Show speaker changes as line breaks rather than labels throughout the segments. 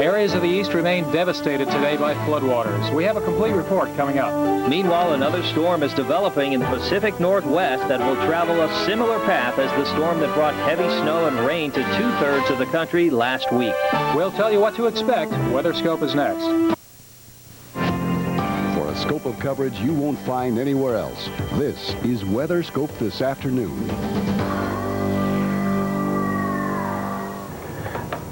Areas of the east remain devastated today by floodwaters. We have a complete report coming up.
Meanwhile, another storm is developing in the Pacific Northwest that will travel a similar path as the storm that brought heavy snow and rain to 2/3 of the country last week.
We'll tell you what to expect. WeatherScope is next.
For a scope of coverage you won't find anywhere else, this is WeatherScope this afternoon.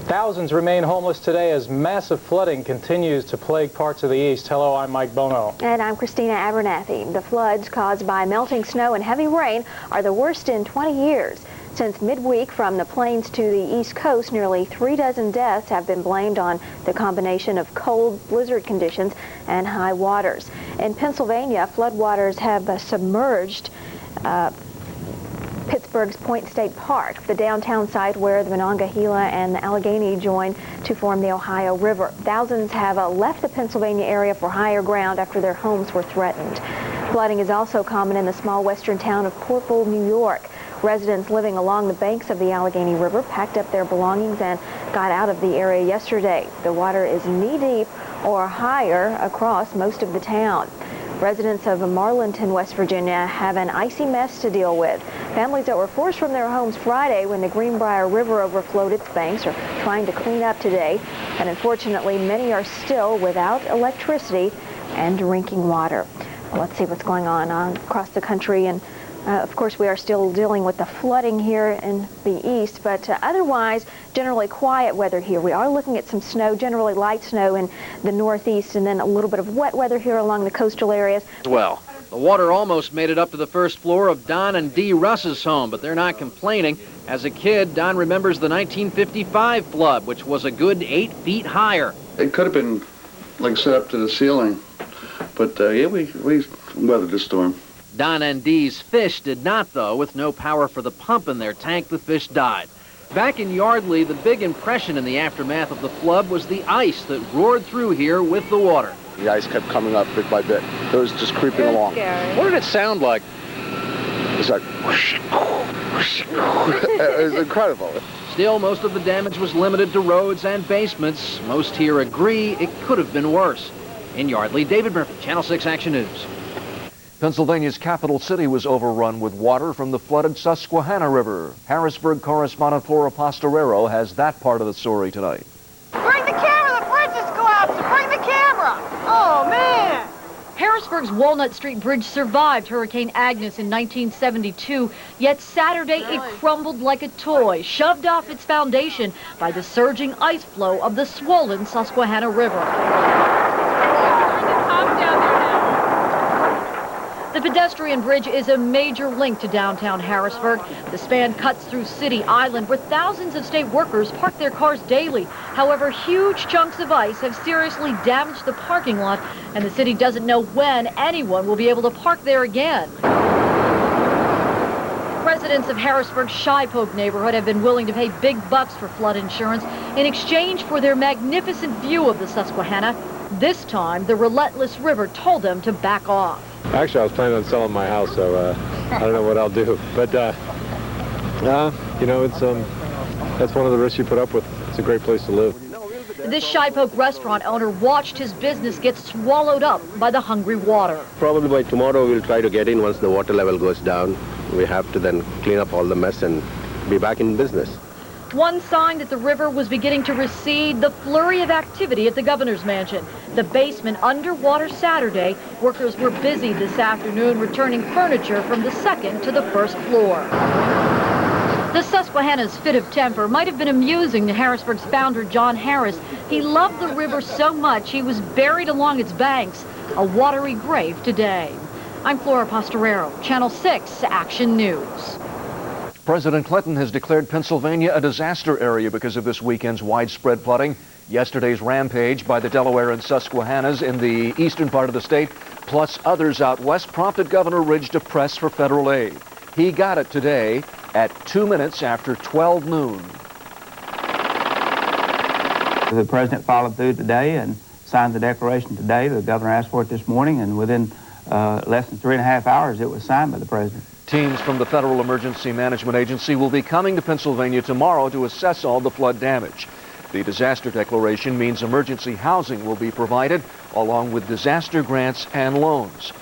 Thousands remain homeless today as massive flooding continues to plague parts of the east. Hello, I'm Mike Bono.
And I'm Christina Abernathy. The floods caused by melting snow and heavy rain are the worst in 20 years. Since midweek from the plains to the east coast, nearly 3 dozen deaths have been blamed on the combination of cold blizzard conditions and high waters. In Pennsylvania, floodwaters have submerged Pittsburgh's Point State Park, the downtown site where the Monongahela and the Allegheny join to form the Ohio River. Thousands have left the Pennsylvania area for higher ground after their homes were threatened. Flooding is also common in the small western town of Corporal, New York. Residents living along the banks of the Allegheny River packed up their belongings and got out of the area yesterday. The water is knee-deep or higher across most of the town. Residents of Marlinton, West Virginia have an icy mess to deal with. Families that were forced from their homes Friday when the Greenbrier River overflowed its banks are trying to clean up today. And unfortunately, many are still without electricity and drinking water. Well, let's see what's going on across the country. And of course, we are still dealing with the flooding here in the east, but otherwise, generally quiet weather here. We are looking at some snow, generally light snow in the northeast, and then a little bit of wet weather here along the coastal areas.
Well, the water almost made it up to the first floor of Don and Dee Russ's home, but they're not complaining. As a kid, Don remembers the 1955 flood, which was a good 8 feet higher.
It could have been, like, set up to the ceiling, but yeah, we weathered the storm.
Don and Dee's fish did not, though. With no power for the pump in their tank, the fish died. Back in Yardley, the big impression in the aftermath of the flood was the ice that roared through here with the water.
The ice kept coming up bit by bit. It was just creeping along.
Scary.
What did it sound like?
It's like whoosh, whoosh, whoosh. It was incredible.
Still, most of the damage was limited to roads and basements. Most here agree it could have been worse. In Yardley, David Murphy, Channel 6 Action News.
Pennsylvania's capital city was overrun with water from the flooded Susquehanna River. Harrisburg correspondent Flora Pastorero has that part of the story tonight.
Bring the camera! The bridge is collapsing! Bring the camera! Oh, man!
Harrisburg's Walnut Street Bridge survived Hurricane Agnes in 1972, yet Saturday it crumbled like a toy, shoved off its foundation by the surging ice flow of the swollen Susquehanna River. The pedestrian bridge is a major link to downtown Harrisburg. The span cuts through City Island, where thousands of state workers park their cars daily. However, huge chunks of ice have seriously damaged the parking lot, and the city doesn't know when anyone will be able to park there again. Residents of Harrisburg's Shipoke neighborhood have been willing to pay big bucks for flood insurance in exchange for their magnificent view of the Susquehanna. This time, the relentless river told them to back off.
Actually, I was planning on selling my house, so I don't know what I'll do. But, you know, that's one of the risks you put up with. It's a great place to live.
This Shipoke restaurant owner watched his business get swallowed up by the hungry water.
Probably by tomorrow we'll try to get in once the water level goes down. We have to then clean up all the mess and be back in business.
One sign that the river was beginning to recede, the flurry of activity at the governor's mansion. The basement underwater Saturday. Workers were busy this afternoon returning furniture from the second to the first floor. The Susquehanna's fit of temper might have been amusing to Harrisburg's founder, John Harris. He loved the river so much he was buried along its banks, a watery grave today. I'm Flora Pastorero, Channel 6 Action News.
President Clinton has declared Pennsylvania a disaster area because of this weekend's widespread flooding. Yesterday's rampage by the Delaware and Susquehannas in the eastern part of the state, plus others out west, prompted Governor Ridge to press for federal aid. He got it today at 2 minutes after 12 noon.
The president followed through today and signed the declaration today. The governor asked for it this morning, and within less than 3.5 hours, it was signed by the president.
Teams from the Federal Emergency Management Agency will be coming to Pennsylvania tomorrow to assess all the flood damage. The disaster declaration means emergency housing will be provided, along with disaster grants and loans.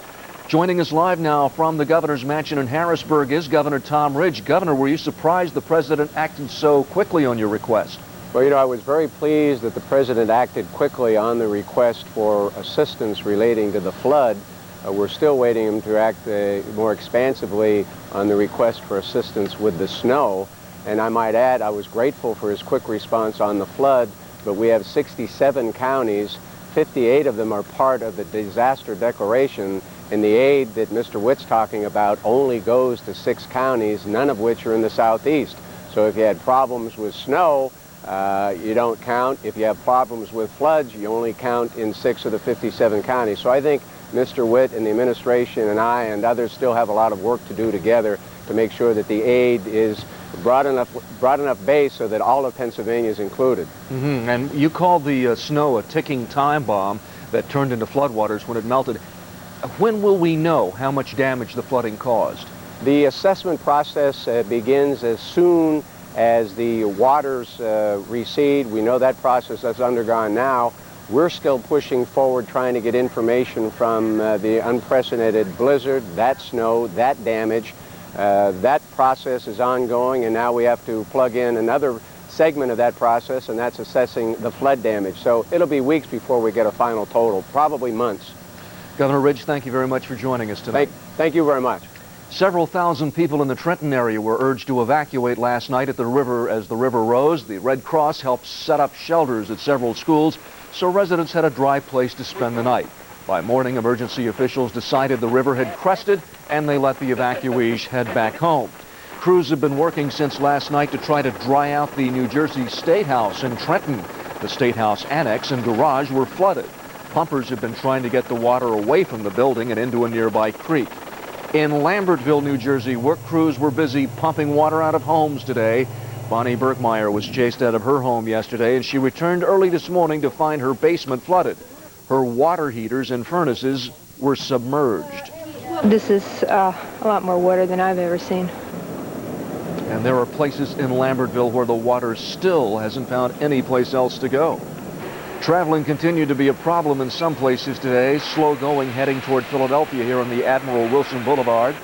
Joining us live now from the governor's mansion in Harrisburg is Governor Tom Ridge. Governor, were you surprised the president acted so quickly on your request?
Well, you know, I was very pleased that the president acted quickly on the request for assistance relating to the flood. We're still waiting him to act more expansively on the request for assistance with the snow. And I might add, I was grateful for his quick response on the flood, but we have 67 counties. 58 of them are part of the disaster declaration, and the aid that Mr. Witt's talking about only goes to 6 counties, none of which are in the southeast. So if you had problems with snow, you don't count. If you have problems with floods, you only count in 6 of the 57 counties. So I think Mr. Witt and the administration and I and others still have a lot of work to do together to make sure that the aid is broad enough base so that all of Pennsylvania is included.
And you called the snow a ticking time bomb that turned into floodwaters when it melted. When will we know how much damage the flooding caused?
The assessment process begins as soon as the waters recede. We know that process has undergone now. We're still pushing forward, trying to get information from the unprecedented blizzard, that snow, that damage. That process is ongoing, and now we have to plug in another segment of that process, and that's assessing the flood damage. So it'll be weeks before we get a final total, probably months.
Governor Ridge, thank you very much for joining us tonight.
Thank you very much.
Several thousand people in the Trenton area were urged to evacuate last night at the river as the river rose. The Red Cross helped set up shelters at several schools, so residents had a dry place to spend the night. By morning, emergency officials decided the river had crested, and they let the evacuees head back home. Crews have been working since last night to try to dry out the New Jersey State House in Trenton. The State House annex and garage were flooded. Pumpers have been trying to get the water away from the building and into a nearby creek. In Lambertville, New Jersey, work crews were busy pumping water out of homes today. Bonnie Berkmeyer was chased out of her home yesterday, and she returned early this morning to find her basement flooded. Her water heaters and furnaces were submerged.
This is a lot more water than I've ever seen.
And there are places in Lambertville where the water still hasn't found any place else to go. Traveling continued to be a problem in some places today. Slow going heading toward Philadelphia here on the Admiral Wilson Boulevard.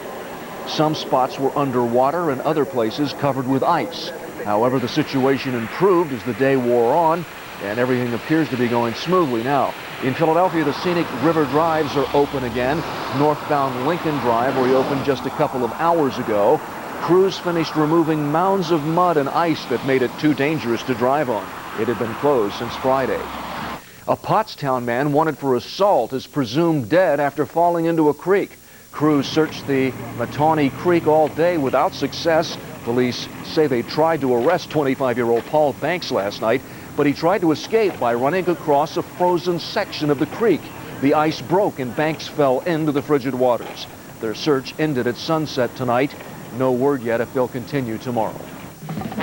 Some spots were underwater and other places covered with ice. However, the situation improved as the day wore on, and everything appears to be going smoothly now. In Philadelphia, the scenic river drives are open again. Northbound Lincoln Drive reopened just a couple of hours ago. Crews finished removing mounds of mud and ice that made it too dangerous to drive on. It had been closed since Friday. A Pottstown man wanted for assault is presumed dead after falling into a creek. Crews searched the Matawny Creek all day without success. Police say they tried to arrest 25-year-old Paul Banks last night, but he tried to escape by running across a frozen section of the creek. The ice broke and Banks fell into the frigid waters. Their search ended at sunset tonight. No word yet if they'll continue tomorrow.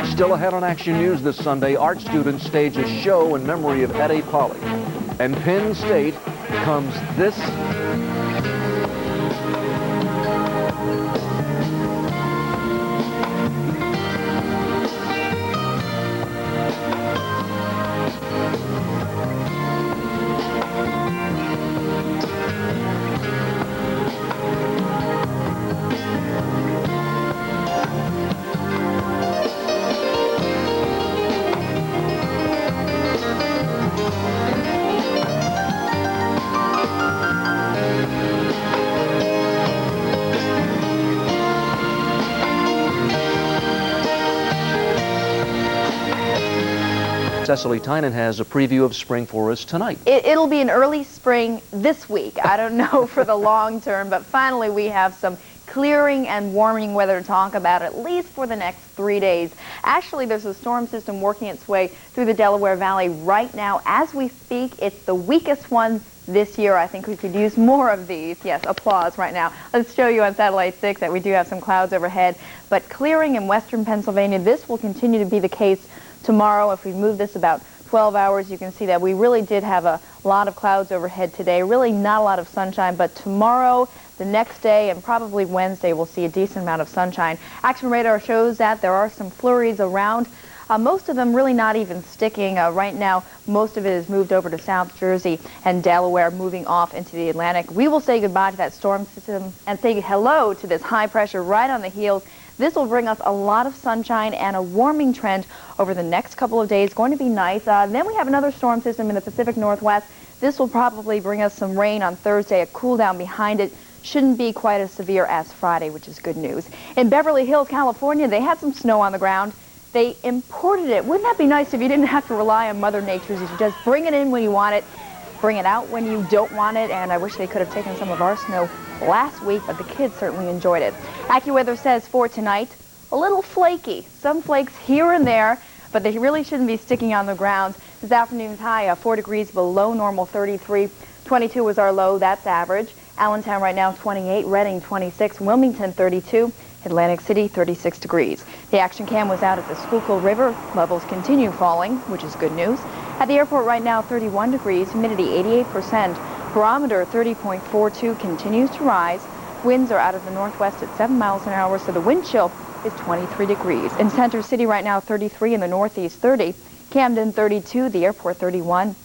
Still ahead on Action News this Sunday, art students stage a show in memory of Eddie Polly. And Penn State comes this Cecily Tynan has a preview of spring for us tonight.
It'll be an early spring this week. I don't know for the long term, but finally we have some clearing and warming weather to talk about, at least for the next 3 days. Actually, there's a storm system working its way through the Delaware Valley right now. As we speak, it's the weakest one this year. I think we could use more of these. Yes, applause right now. Let's show you on Satellite 6 that we do have some clouds overhead, but clearing in western Pennsylvania. This will continue to be the case tomorrow. If we move this about 12 hours, you can see that we really did have a lot of clouds overhead today. Really not a lot of sunshine, but tomorrow, the next day, and probably Wednesday, we'll see a decent amount of sunshine. Action radar shows that there are some flurries around Most of them really not even sticking. Right now, most of it is moved over to South Jersey and Delaware, moving off into the Atlantic. We will say goodbye to that storm system and say hello to this high pressure right on the heels. This will bring us a lot of sunshine and a warming trend over the next couple of days. Going to be nice. Then we have another storm system in the Pacific Northwest. This will probably bring us some rain on Thursday, a cool down behind it. Shouldn't be quite as severe as Friday, which is good news. In Beverly Hills, California, they had some snow on the ground. They imported it. Wouldn't that be nice if you didn't have to rely on Mother Nature's? You could just bring it in when you want it, bring it out when you don't want it, and I wish they could have taken some of our snow last week, but the kids certainly enjoyed it. AccuWeather says for tonight, a little flaky. Some flakes here and there, but they really shouldn't be sticking on the ground. This afternoon's high, 4 degrees below normal, 33. 22 was our low, that's average. Allentown right now, 28. Reading, 26. Wilmington, 32. Atlantic City, 36 degrees. The action cam was out at the Schuylkill River. Levels continue falling, which is good news. At the airport right now, 31 degrees, humidity 88%. Barometer 30.42 continues to rise. Winds are out of the northwest at 7 miles an hour, so the wind chill is 23 degrees. In Center City right now, 33. In the northeast, 30. Camden, 32. The airport, 31.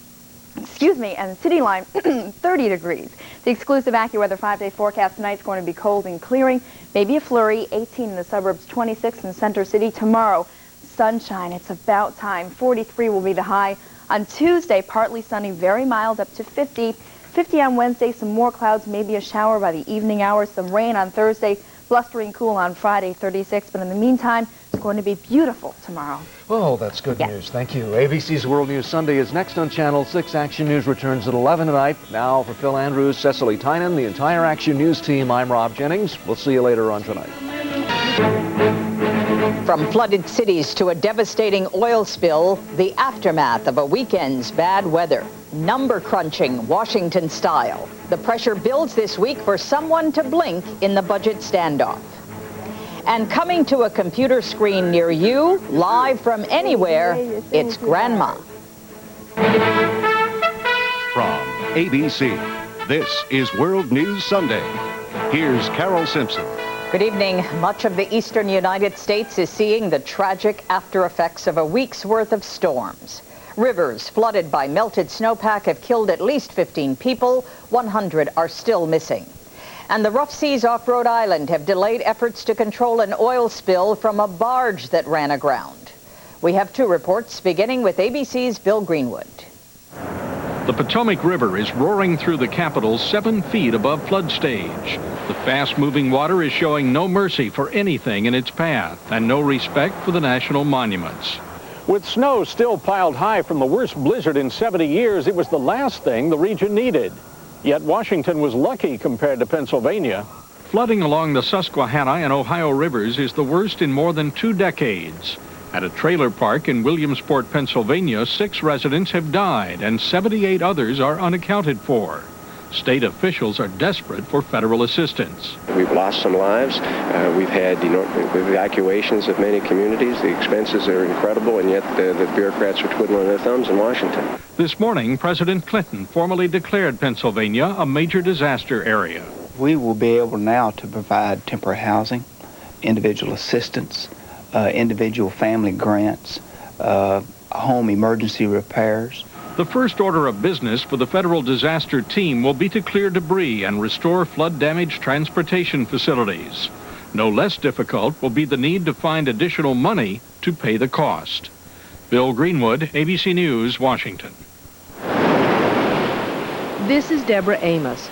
And City Line, 30 degrees. The exclusive AccuWeather 5-day forecast tonight's going to be cold and clearing. Maybe a flurry, 18 in the suburbs, 26 in Center City. Tomorrow, sunshine. It's about time. 43 will be the high. On Tuesday, partly sunny, very mild, up to 50. 50 on Wednesday, some more clouds, maybe a shower by the evening hours. Some rain on Thursday, blustering cool on Friday, 36. But in the meantime, it's going to be beautiful tomorrow.
Oh, that's good news. Thank you. ABC's World News Sunday is next on Channel 6. Action News returns at 11 tonight. Now for Phil Andrews, Cecily Tynan, the entire Action News team, I'm Rob Jennings. We'll see you later on tonight.
From flooded cities to a devastating oil spill, the aftermath of a weekend's bad weather. Number crunching, Washington style. The pressure builds this week for someone to blink in the budget standoff. And coming to a computer screen near you, live from anywhere, it's Grandma.
From ABC, this is World News Sunday. Here's Carol Simpson.
Good evening. Much of the eastern United States is seeing the tragic after effects of a week's worth of storms. Rivers flooded by melted snowpack have killed at least 15 people. 100 are still missing. And the rough seas off Rhode Island have delayed efforts to control an oil spill from a barge that ran aground. We have 2 reports, beginning with ABC's Bill Greenwood.
The Potomac River is roaring through the capital 7 feet above flood stage. The fast-moving water is showing no mercy for anything in its path and no respect for the national monuments.
With snow still piled high from the worst blizzard in 70 years, it was the last thing the region needed. Yet Washington was lucky compared to Pennsylvania.
Flooding along the Susquehanna and Ohio rivers is the worst in more than 2 decades. At a trailer park in Williamsport, Pennsylvania, 6 residents have died and 78 others are unaccounted for. State officials are desperate for federal assistance.
We've lost some lives. We've had evacuations of many communities. The expenses are incredible, and yet the bureaucrats are twiddling their thumbs in Washington.
This morning, President Clinton formally declared Pennsylvania a major disaster area.
We will be able now to provide temporary housing, individual assistance, individual family grants, home emergency repairs.
The first order of business for the federal disaster team will be to clear debris and restore flood-damaged transportation facilities. No less difficult will be the need to find additional money to pay the cost. Bill Greenwood, ABC News, Washington.
This is Deborah Amos.